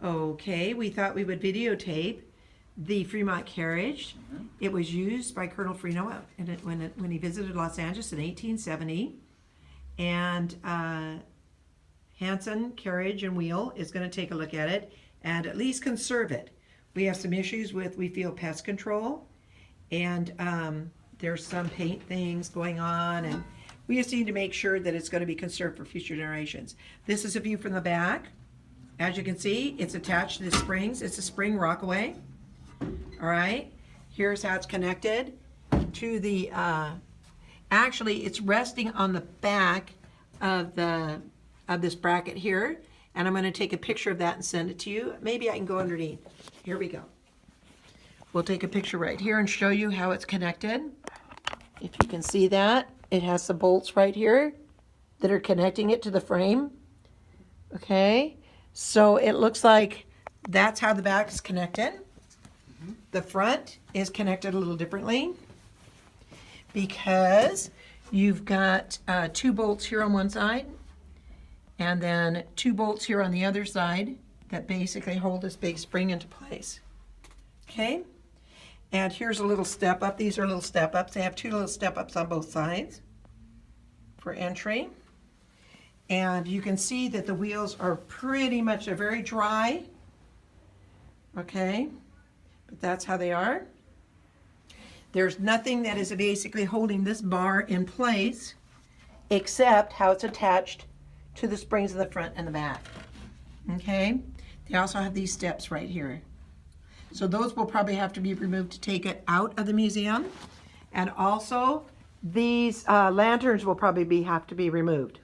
Okay, we thought we would videotape the Fremont Carriage. Mm-hmm. It was used by Colonel Fremont when he visited Los Angeles in 1870. And Hanson Carriage and Wheel is going to take a look at it and at least conserve it. We have some issues with, we feel, pest control, and there's some paint things going on, and we just need to make sure that it's going to be conserved for future generations. This is a view from the back. As you can see, it's attached to the springs. It's a spring rockaway. All right, here's how it's connected to the, actually it's resting on the back of this bracket here, and I'm going to take a picture of that and send it to you. Maybe I can go underneath. Here we go. We'll take a picture right here and show you how it's connected. If you can see that, it has some bolts right here that are connecting it to the frame. Okay, so it looks like that's how the back is connected. The front is connected a little differently because you've got 2 bolts here on one side and then 2 bolts here on the other side that basically hold this big spring into place. Okay, and here's a little step up. These are little step ups. They have 2 little step ups on both sides for entry. And you can see that the wheels are pretty much, they're very dry. Okay, but that's how they are. There's nothing that is basically holding this bar in place except how it's attached to the springs in the front and the back. Okay, they also have these steps right here. So those will probably have to be removed to take it out of the museum. And also these lanterns will probably have to be removed.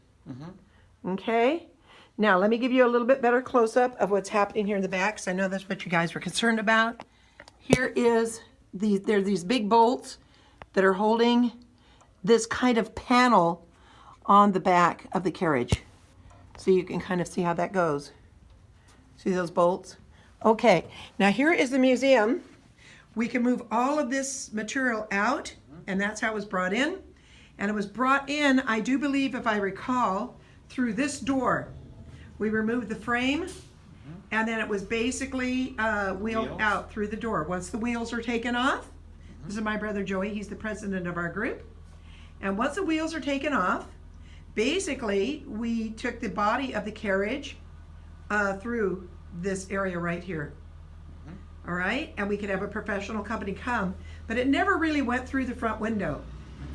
Okay, now let me give you a little bit better close-up of what's happening here in the back, because I know that's what you guys were concerned about. Here is there are these big bolts that are holding this kind of panel on the back of the carriage. So you can kind of see how that goes. See those bolts? Okay, now here is the museum. We can move all of this material out, and that's how it was brought in. And it was brought in, I do believe, if I recall, through this door. We removed the frame, and then it was basically wheeled out through the door. Once the wheels are taken off, this is my brother Joey, he's the president of our group. And once the wheels are taken off, basically we took the body of the carriage through this area right here. All right, and we could have a professional company come, but it never really went through the front window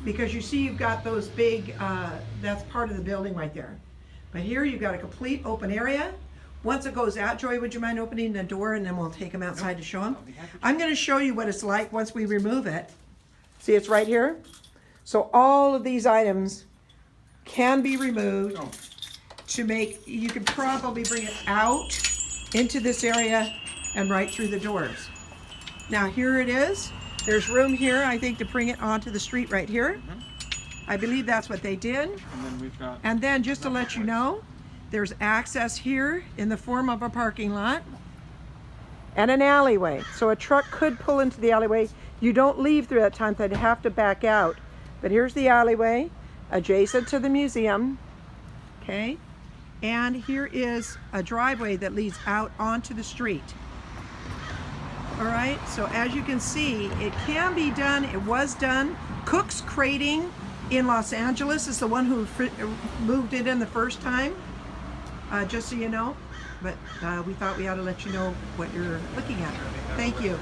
because you see you've got those big, that's part of the building right there. But here you've got a complete open area. Once it goes out, Joey, would you mind opening the door and then we'll take them outside to show them? I'm going to show you what it's like once we remove it. See, it's right here. So all of these items can be removed to make, you could probably bring it out into this area and right through the doors. Now here it is. There's room here, I think, to bring it onto the street right here. I believe that's what they did. And then just to let you know, there's access here in the form of a parking lot and an alleyway. So a truck could pull into the alleyway. You don't leave through that time, they'd have to back out. But here's the alleyway adjacent to the museum. Okay, and here is a driveway that leads out onto the street. All right, so as you can see, it can be done. It was done. Cook's Crating in Los Angeles is the one who moved it in the first time, just so you know. But we thought we ought to let you know what you're looking at. Thank you.